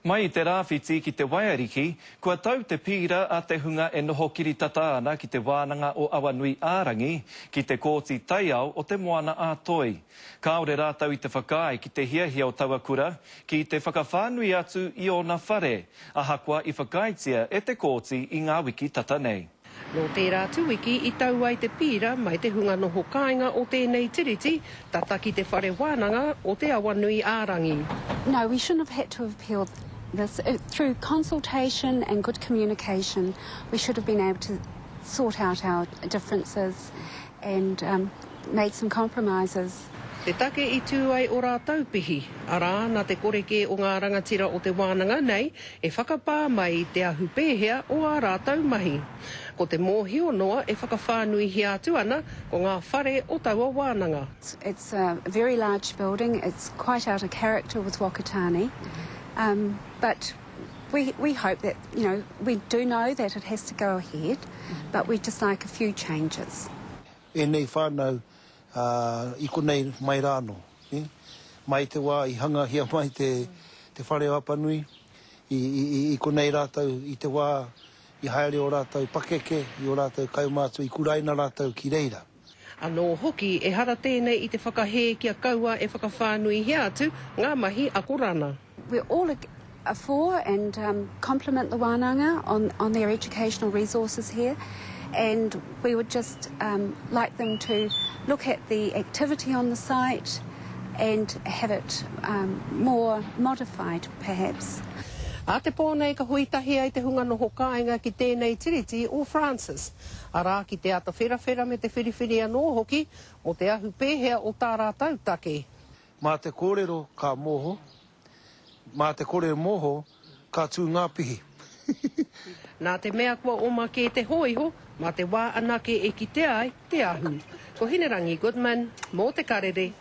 Mai I te rāwhiti ki te Waiariki, kua tau te pira a te hunga e noho kiritata ana ki te wānanga o Awanui-Ārangi ki te kōti Taiao o te moana a Toi. Kāore rātau I te whakaai ki te hiahia o Tawakura ki te whakawhānui atu I ona whare, ahakoa I whakaitia e te kōti I ngā wiki tata nei. No tērā tuiki I tau ai te pira mai te hunga noho kāinga o tēnei tiriti, tata ki te whare wānanga o te Awanui-Ārangi. No, we shouldn't have had to have appealed this. Through consultation and good communication, we should have been able to sort out our differences and made some compromises. Te take I tū ai o rātau pihi, arā nā te koreke o ngā rangatira o te wānanga nei, e whakapā mai te ahu pēhea o ā rātau mahi. Ko te mōhio noa e whakawhānui hia atu ana ko ngā whare o taua wānanga. It's a very large building, it's quite out of character with Whakatane, but we hope that, you know, we do know that it has to go ahead, but we'd just like a few changes. E nei whānau, I konei mai rāno, mai te wā I hanga hia mai te whare o Apanui, I konei rātau I te wā I haere o rātau pakeke, I o rātau kaumātu, I kuraina rātau ki reira. Anō hoki e hara tēnei I te whakahē kia kaua e whakawhānui hia atu ngā mahi a korana. We're all for and compliment the wānanga on their educational resources here, and we would just like them to look at the activity on the site and have it more modified, perhaps. A te pōnei ka huitahi ai te hunga noho kāinga ki tēnei tiriti o Francis. Arā ki te ata whera me te whiriwhiri anō hoki o te ahu pēhea o tā rātau take. Mā te kōrero ka mōho, mā te kōrero mōho ka tū ngā pihi. Nā te mea kua oma ke te hoiho, mā te wā anake e ki te ai, te ahu. Ko Hinerangi Goodman, mō te karere.